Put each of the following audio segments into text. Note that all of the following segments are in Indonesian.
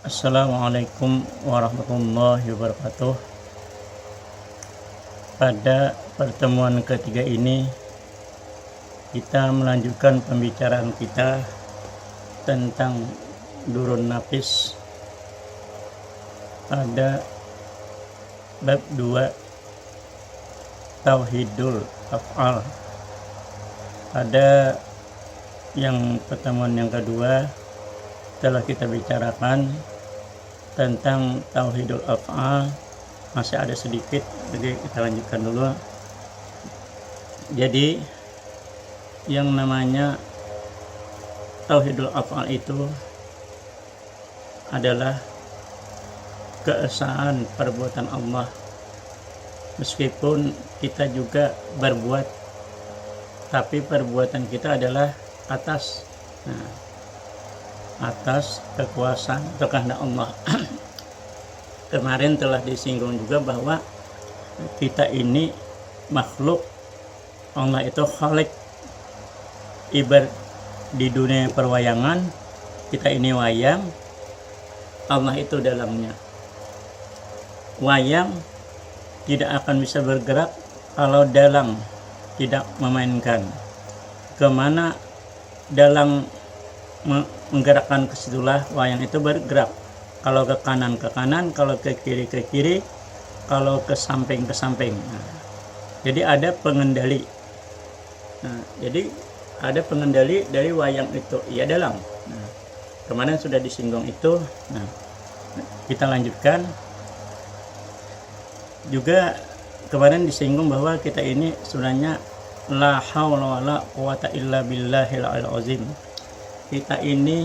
Assalamualaikum warahmatullahi wabarakatuh. Pada pertemuan ketiga ini kita melanjutkan pembicaraan kita tentang Durun Nafis pada bab 2 Tauhidul Af'al. Pada yang pertemuan yang kedua telah kita bicarakan tentang Tauhidul Af'al, masih ada sedikit, jadi kita lanjutkan dulu. Jadi yang namanya Tauhidul Af'al itu adalah keesaan perbuatan Allah, meskipun kita juga berbuat, tapi perbuatan kita adalah atas kekuasaan atau kehendak Allah. Kemarin telah disinggung juga bahwa kita ini makhluk, Allah itu khalik. Ibarat di dunia perwayangan, kita ini wayang, Allah itu dalamnya. Wayang tidak akan bisa bergerak kalau dalang tidak memainkan. Kemana dalang menggerakkan, ke situlah wayang itu bergerak. Kalau ke kanan, kalau ke kiri, kalau ke samping. Jadi ada pengendali. Jadi ada pengendali dari wayang itu, ia dalang. Kemarin sudah disinggung itu. Kita lanjutkan. Juga kemarin disinggung bahwa kita ini sebenarnya la haula wala quwata illa billahil azim. Kita ini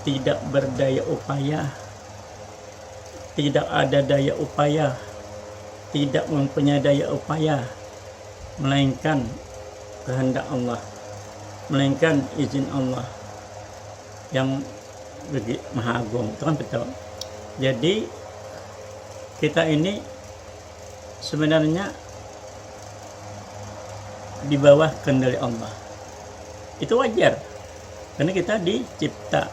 tidak berdaya upaya, tidak ada daya upaya, tidak mempunyai daya upaya, melainkan kehendak Allah, melainkan izin Allah yang maha agung. Itu kan betul. Jadi kita ini sebenarnya di bawah kendali Allah. Itu wajar, karena kita dicipta,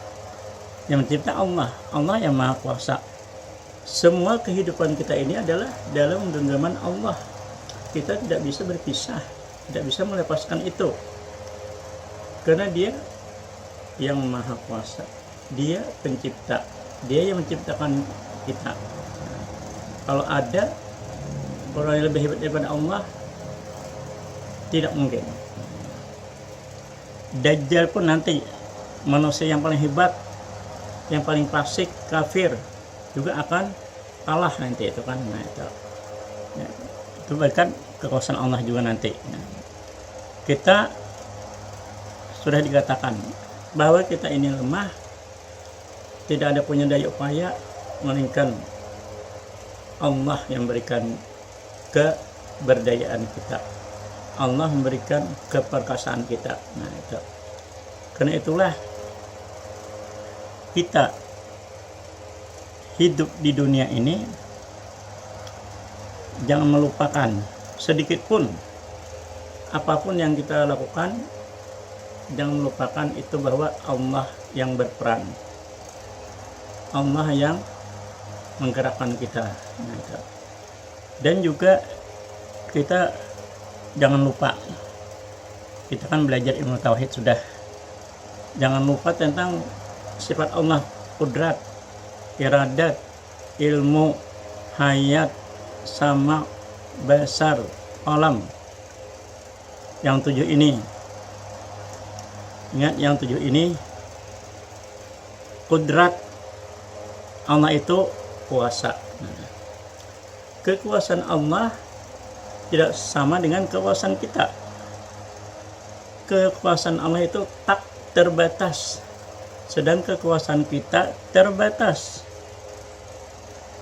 yang mencipta Allah yang maha kuasa. Semua kehidupan kita ini adalah dalam genggaman Allah. Kita tidak bisa berpisah, tidak bisa melepaskan itu, karena Dia yang maha kuasa, Dia pencipta, Dia yang menciptakan kita. Kalau ada orang yang lebih hebat daripada Allah, tidak mungkin. Dajjal pun nanti manusia yang paling hebat, yang paling fasik, kafir, juga akan kalah nanti itu kan. Itu bahkan kekuasaan Allah juga nanti. Kita sudah dikatakan bahwa kita ini lemah, tidak ada punya daya upaya, melainkan Allah yang memberikan keberdayaan kita, Allah memberikan keperkasaan kita. Itu. Karena itulah kita hidup di dunia ini jangan melupakan sedikit pun apapun yang kita lakukan, jangan melupakan itu bahwa Allah yang berperan, Allah yang menggerakkan kita. Dan juga kita jangan lupa, kita kan belajar ilmu tauhid sudah, jangan lupa tentang sifat Allah, kudrat, iradat, ilmu, hayat, sama, basar, alam. Yang 7 ini, ingat yang 7 ini, kudrat, Allah itu kuasa. Kekuasaan Allah tidak sama dengan kekuasaan kita. Kekuasaan Allah itu tak terbatas, sedang kekuasaan kita terbatas.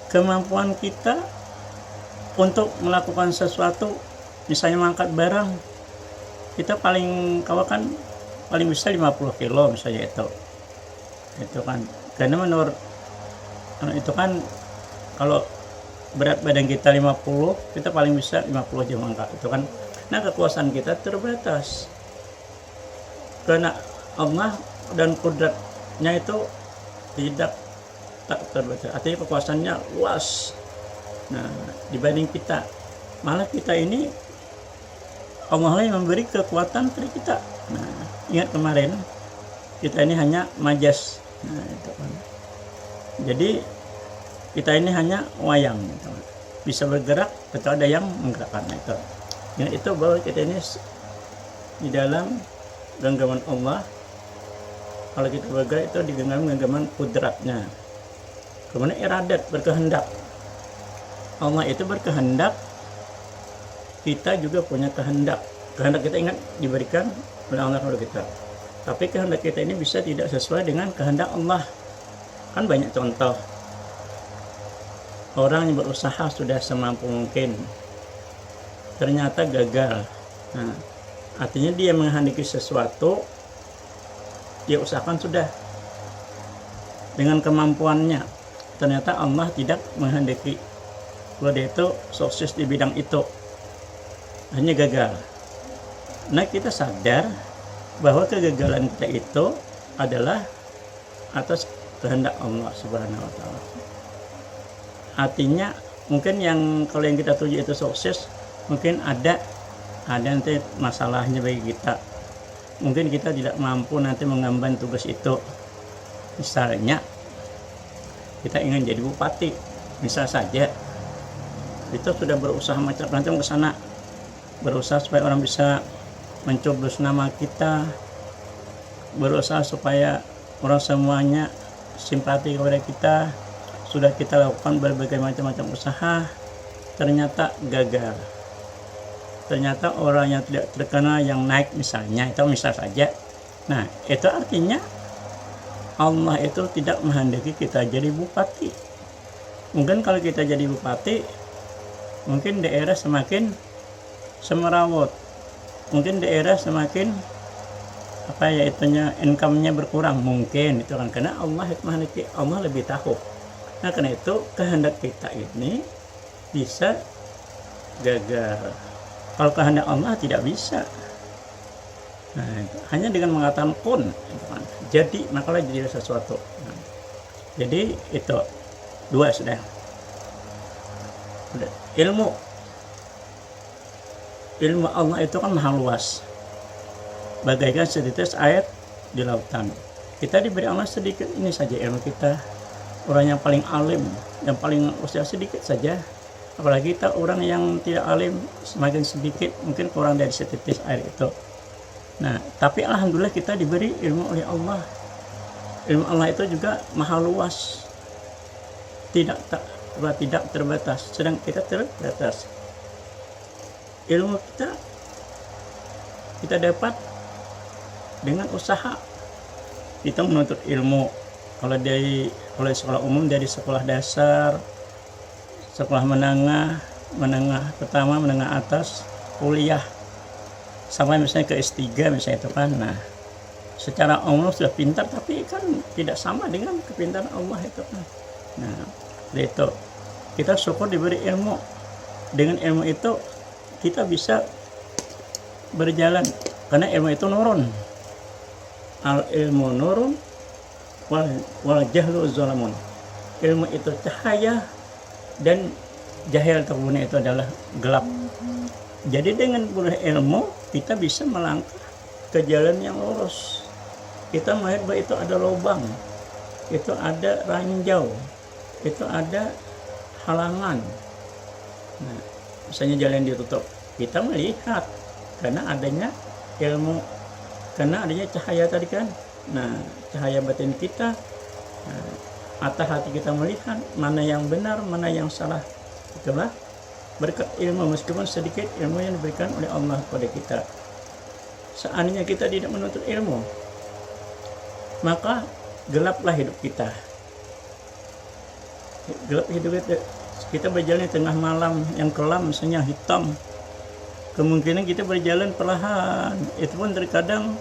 Kemampuan kita untuk melakukan sesuatu, misalnya mengangkat barang, kita paling bisa 50 kilo misalnya itu kan. Karena menurut itu kan, kalau berat badan kita 50, kita paling bisa 50 jam angkat itu kan. Nah, kekuasaan kita terbatas karena Allah dan kudratnya itu tidak tak terbatas, artinya kekuasaannya luas. Nah, dibanding kita, malah kita ini Allah lah yang memberi kekuatan pada kita. Nah, ingat kemarin kita ini hanya majas. Nah, itu kan. Jadi kita ini hanya wayang, gitu. Bisa bergerak, atau ada yang menggerakkan itu. Ingat itu bahwa kita ini di dalam genggaman Allah. Kalau kita bergerak itu di genggaman kudratnya. Kemudian iradat, berkehendak. Allah itu berkehendak, kita juga punya kehendak. Kehendak kita ingat diberikan oleh Allah kepada kita. Tapi kehendak kita ini bisa tidak sesuai dengan kehendak Allah. Kan banyak contoh. Orang yang berusaha sudah semampu mungkin, ternyata gagal. Nah, artinya dia menghendaki sesuatu, dia usahakan sudah dengan kemampuannya. Ternyata Allah tidak menghendaki kalau dia itu sukses di bidang itu, hanya gagal. Nah, kita sadar bahwa kegagalan kita itu adalah atas kehendak Allah Subhanahu wa Ta'ala. Artinya mungkin kalau yang kita tuju itu sukses, mungkin ada nanti masalahnya bagi kita. Mungkin kita tidak mampu nanti mengemban tugas itu. Misalnya kita ingin jadi bupati, misal saja. Kita sudah berusaha macam-macam ke sana, berusaha supaya orang bisa mencoblos nama kita, berusaha supaya orang semuanya simpati kepada kita. Sudah kita lakukan berbagai macam-macam usaha, ternyata gagal. Ternyata orang yang tidak terkenal yang naik misalnya, itu misal saja. Nah, itu artinya Allah itu tidak menghendaki kita jadi bupati. Mungkin kalau kita jadi bupati, mungkin daerah semakin semerawut, mungkin daerah semakin income-nya berkurang, mungkin itu kan, karena Allah lebih tahu. Nah, karena itu kehendak kita ini bisa gagal. Kalau kehendak Allah tidak bisa. Nah, hanya dengan mengatakan kun, jadi makalah jadi sesuatu. Nah, jadi itu dua sudah. Ilmu Allah itu kan maha luas, bagaikan setetes air di lautan. Kita diberi Allah sedikit ini saja ilmu kita. Orang yang paling alim, yang paling usia sedikit saja, apalagi kita orang yang tidak alim, semakin sedikit, mungkin kurang dari setetes air itu. Nah, tapi alhamdulillah kita diberi ilmu oleh Allah. Ilmu Allah itu juga maha luas, tidak terbatas, sedang kita terbatas. Ilmu kita dapat dengan usaha. Kita menuntut ilmu kalau oleh sekolah umum, dari sekolah dasar, sekolah menengah pertama, menengah atas, kuliah, sampai misalnya ke S3 misalnya itu kan. Nah, secara umum sudah pintar, tapi kan tidak sama dengan kepintaran Allah itu kan. Nah, itu kita syukur diberi ilmu. Dengan ilmu itu kita bisa berjalan, karena ilmu itu nurun. Al ilmu nurun wal jahlu zalamun. Ilmu itu cahaya dan jahil terbunuh itu adalah gelap. Jadi dengan berilmu kita bisa melangkah ke jalan yang lurus. Kita melihat bahwa itu ada lubang, itu ada ranjau, itu ada halangan. Nah, misalnya jalan ditutup, kita melihat karena adanya ilmu, karena adanya cahaya tadi kan. Nah, cahaya batin kita, mata hati kita melihat mana yang benar, mana yang salah. Itulah berkat ilmu, meskipun sedikit ilmu yang diberikan oleh Allah kepada kita. Seandainya kita tidak menuntut ilmu, maka gelaplah hidup kita. Gelap hidup kita berjalan di tengah malam yang kelam, misalnya hitam. Kemungkinan kita berjalan perlahan, itu pun terkadang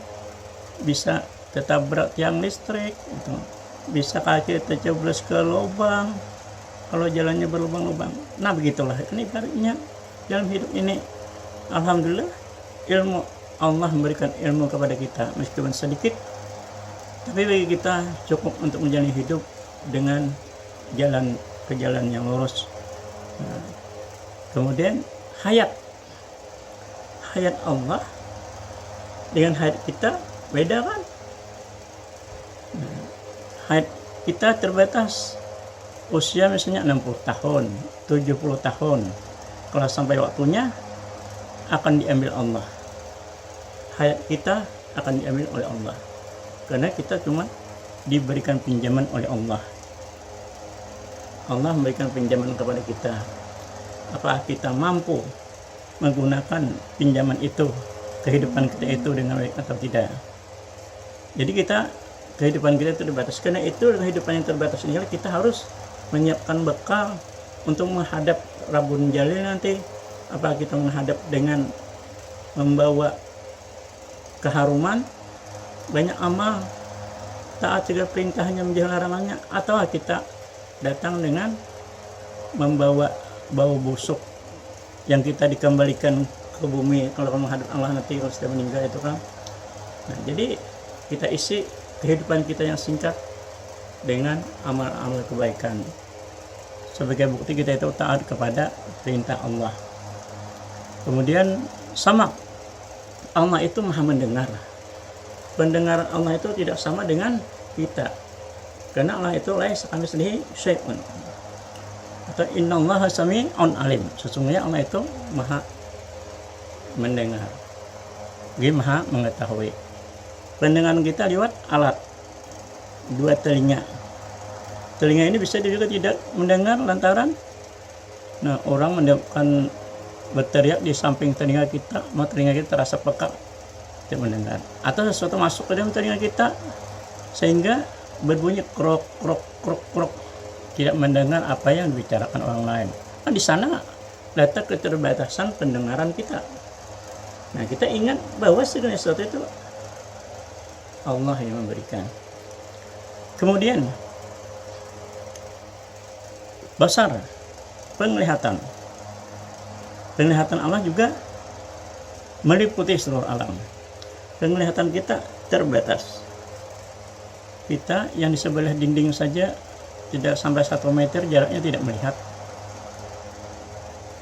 bisa ketabrak tiang listrik, itu bisa kaki tercoblos ke lubang kalau jalannya berlubang-lubang. Nah, begitulah ini ibaratnya dalam hidup ini. Alhamdulillah ilmu Allah memberikan ilmu kepada kita, meskipun sedikit, tapi bagi kita cukup untuk menjalani hidup dengan ke jalan yang lurus. Nah, kemudian hayat Allah dengan hayat kita beda kan? Nah, hayat kita terbatas, usia misalnya 60 tahun, 70 tahun. Kalau sampai waktunya akan diambil Allah. Hayat kita akan diambil oleh Allah. Karena kita cuma diberikan pinjaman oleh Allah. Allah memberikan pinjaman kepada kita. Apakah kita mampu menggunakan pinjaman itu, kehidupan kita itu dengan baik atau tidak? Jadi kehidupan kita itu terbatas. Karena itu kehidupan yang terbatas ini kita harus menyiapkan bekal untuk menghadap Rabbul Jalil nanti. Apakah kita menghadap dengan membawa keharuman, banyak amal, taat segala perintahnya, menjauhi larangannya, atau kita datang dengan membawa bau busuk yang kita dikembalikan ke bumi kalau menghadap Allah nanti kalau sudah meninggal itu kan. Nah, jadi kita isi kehidupan kita yang singkat dengan amal-amal kebaikan. Sebagai bukti kita itu taat kepada perintah Allah. Kemudian sama, Allah itu maha mendengar. Pendengaran Allah itu tidak sama dengan kita. Karena Allah itu laisa kamitslihi syai'un. Atau innallaha sami'un alim. Sesungguhnya Allah itu maha mendengar. Dia maha mengetahui. Pendengaran kita lewat alat, dua telinga. Telinga ini bisa juga tidak mendengar lantaran orang mendapatkan berteriak di samping telinga kita, mau telinga kita terasa peka, tidak mendengar. Atau sesuatu masuk ke dalam telinga kita sehingga berbunyi krok krok krok krok, tidak mendengar apa yang dibicarakan orang lain. Nah, di sana letak keterbatasan pendengaran kita. Nah, kita ingat bahwa segala sesuatu itu Allah yang memberikan. Kemudian basar, penglihatan. Penglihatan Allah juga meliputi seluruh alam. Penglihatan kita terbatas. Kita yang di sebelah dinding saja tidak sampai 1 meter jaraknya tidak melihat.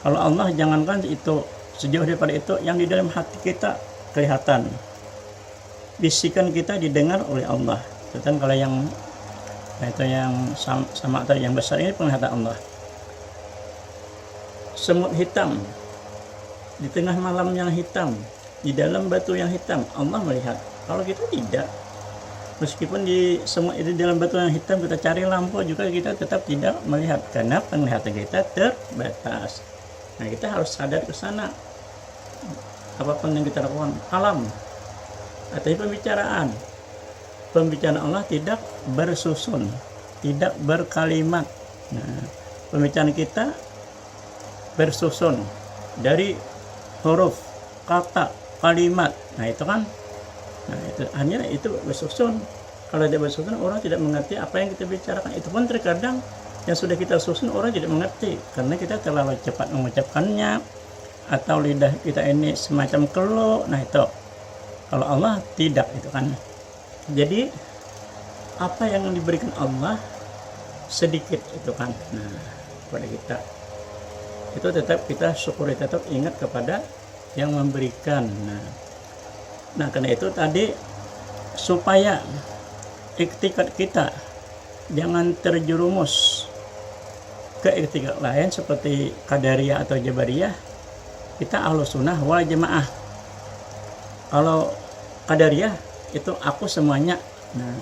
Kalau Allah jangankan itu, sejauh daripada itu, yang di dalam hati kita kelihatan. Bisikan kita didengar oleh Allah. Dan kalau yang sama atau yang besar ini penglihatan Allah. Semut hitam di tengah malam yang hitam, di dalam batu yang hitam, Allah melihat. Kalau kita tidak, meskipun di semut itu dalam batu yang hitam kita cari lampu juga kita tetap tidak melihat karena penglihatan kita terbatas. Nah, kita harus sadar ke sana. Apapun yang kita lakukan, alam atau pembicaraan Allah tidak bersusun, tidak berkalimat. Nah, pembicaraan kita bersusun dari huruf, kata, kalimat. Nah, itu kan, itu hanya itu bersusun. Kalau tidak bersusun, orang tidak mengerti apa yang kita bicarakan. Itu pun terkadang yang sudah kita susun orang tidak mengerti karena kita terlalu cepat mengucapkannya, atau lidah kita ini semacam keluh. Nah, itu kalau Allah tidak, itu kan. Jadi apa yang diberikan Allah sedikit itu kan. Nah, kepada kita itu tetap kita syukuri, tetap ingat kepada yang memberikan. Nah, karena itu tadi supaya iktikad kita jangan terjerumus ke iktikad lain seperti Qadariyah atau Jabariyah, kita Ahlus Sunnah wal Jamaah. Kalau Qadariyah itu aku semuanya. Nah,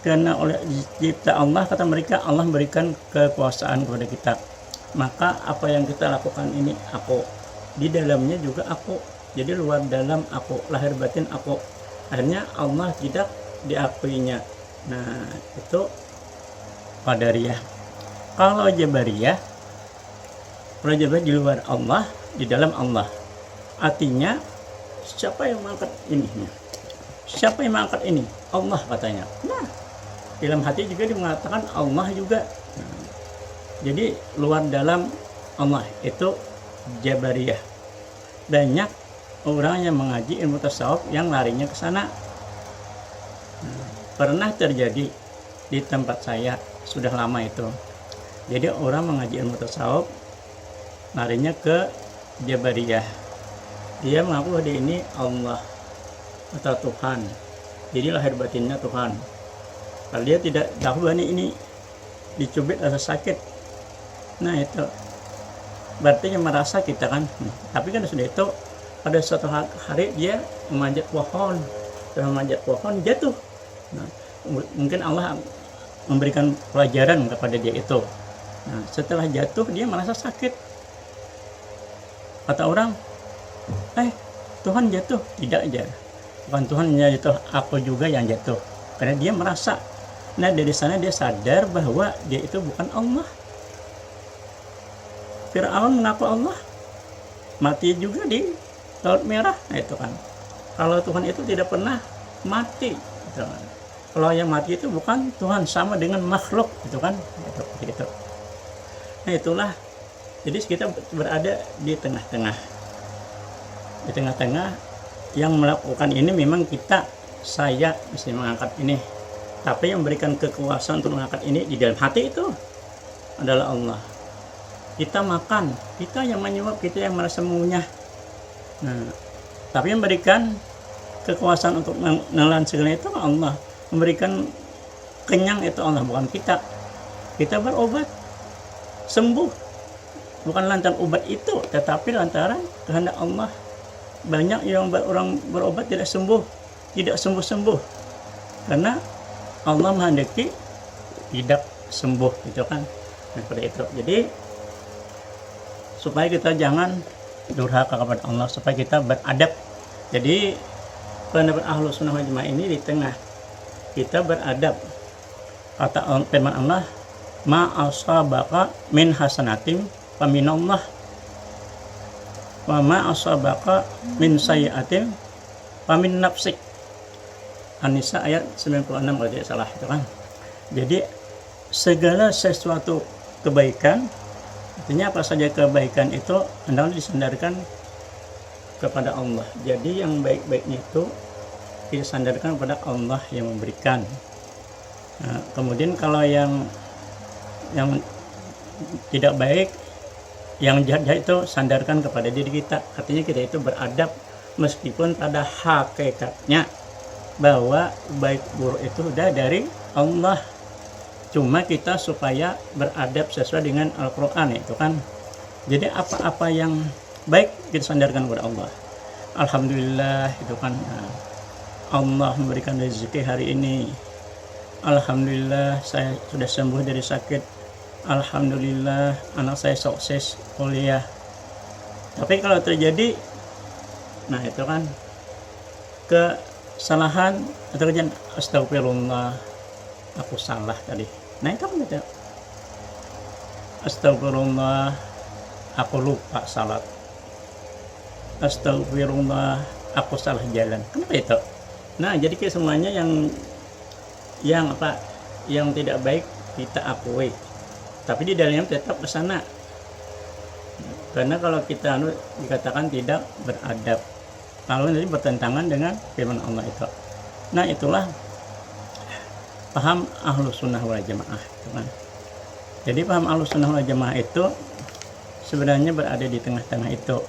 karena oleh cipta Allah, kata mereka, Allah memberikan kekuasaan kepada kita, maka apa yang kita lakukan ini aku, di dalamnya juga aku, jadi luar dalam aku, lahir batin aku. Akhirnya Allah tidak diakuinya. Nah, itu Qadariyah. Kalau Jabariyah di luar Allah, di dalam Allah. Artinya siapa yang mengangkat ini? Siapa yang mengangkat ini? Allah, katanya. Nah, dalam hati juga dia mengatakan Allah juga. Nah, jadi luar dalam Allah itu Jabariyah. Banyak orang yang mengaji ilmu tasawuf yang larinya ke sana. Nah, pernah terjadi di tempat saya sudah lama itu. Jadi orang mengaji ilmu tasawuf larinya ke Jabariyah. Dia mengaku dia ini Allah atau Tuhan. Jadi lahir batinnya Tuhan. Kalau dia tidak tahu ini dicubit rasa sakit. Nah itu berarti yang merasa kita kan. Tapi kan sudah itu pada suatu hari dia memanjat pohon. Setelah memanjat pohon jatuh. Nah, mungkin Allah memberikan pelajaran kepada dia itu. Nah, setelah jatuh dia merasa sakit. Kata orang, Tuhan jatuh. Tidak aja. Bukan Tuhan yang jatuh, aku juga yang jatuh. Karena dia merasa. Nah dari sana dia sadar bahwa dia itu bukan Allah. Fir'aun mengaku Allah, mati juga di Laut Merah. Nah itu kan. Kalau Tuhan itu tidak pernah mati. Gitu kan. Kalau yang mati itu bukan Tuhan, sama dengan makhluk. Gitu kan. Gitu. Nah itulah. Jadi kita berada di tengah-tengah. Di tengah-tengah yang melakukan ini memang saya mesti mengangkat ini. Tapi yang memberikan kekuasaan untuk mengangkat ini di dalam hati itu adalah Allah. Kita makan, kita yang menyuap, kita yang merasa mengunyah. Nah, tapi yang memberikan kekuasaan untuk menelan segala itu Allah. Memberikan kenyang itu Allah, bukan kita. Kita berobat, sembuh. Bukan lantaran obat itu, tetapi lantaran kehendak Allah. Banyak yang orang berobat tidak sembuh-sembuh. Karena Allah menghendaki tidak sembuh, gitu kan. Nah, seperti itu. Jadi supaya kita jangan durhaka kepada Allah, supaya kita beradab. Jadi pendapat Ahlus Sunnah wal Jamaah ini di tengah. Kita beradab. Kata firman Allah, ma asabaka min hasanatim fa minallah wa ma asabaka min sayyi'atin fa min nafsik. An-Nisa ayat 96 kalau tidak salah itu kan. Jadi segala sesuatu kebaikan, artinya apa saja kebaikan itu hendaknya disandarkan kepada Allah. Jadi yang baik-baiknya itu disandarkan kepada Allah yang memberikan. Nah, kemudian kalau yang tidak baik, yang jahat-jahat itu sandarkan kepada diri kita. Artinya kita itu beradab meskipun pada hakikatnya bahwa baik buruk itu sudah dari Allah. Cuma kita supaya beradab sesuai dengan Al-Quran itu kan. Jadi apa-apa yang baik kita sandarkan kepada Allah. Alhamdulillah itu kan. Allah memberikan rezeki hari ini. Alhamdulillah saya sudah sembuh dari sakit. Alhamdulillah anak saya sukses kuliah. Tapi kalau terjadi, nah itu kan kesalahan atau kerjaan, astagfirullah, aku salah tadi. Nah itu kan gitu. Astagfirullah, aku lupa salat. Astagfirullah, aku salah jalan. Kenapa itu? Nah jadi semuanya yang tidak baik kita akui. Tapi di dalamnya tetap ke sana. Karena kalau kita dikatakan tidak beradab, kalau nanti bertentangan dengan firman Allah itu. Nah itulah paham Ahlus Sunnah wal Jamaah. Jadi paham Ahlus Sunnah wal Jamaah itu sebenarnya berada di tengah-tengah itu.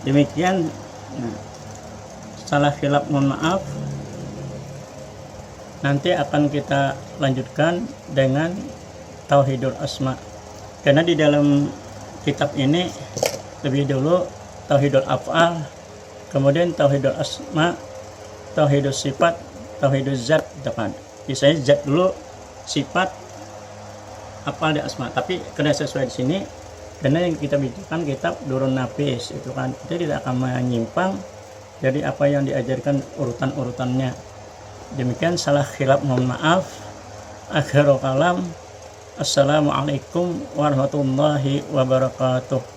Demikian. Salah khilaf mohon maaf. Nanti akan kita lanjutkan dengan Tauhidul Asma. Karena di dalam kitab ini lebih dulu Tauhidul Af'al, kemudian Tauhidul Asma, Tauhidul Sifat, Tauhidul Zat, depan. Biasanya zat dulu, sifat, af'al dan asma. Tapi karena sesuai di sini, karena yang kita bicarakan kitab Durun Nafis itu kan, kita tidak akan menyimpang dari apa yang diajarkan urutan-urutannya. Demikian salah khilaf mohon maaf. Akhirul kalam. Assalamualaikum warahmatullahi wabarakatuh.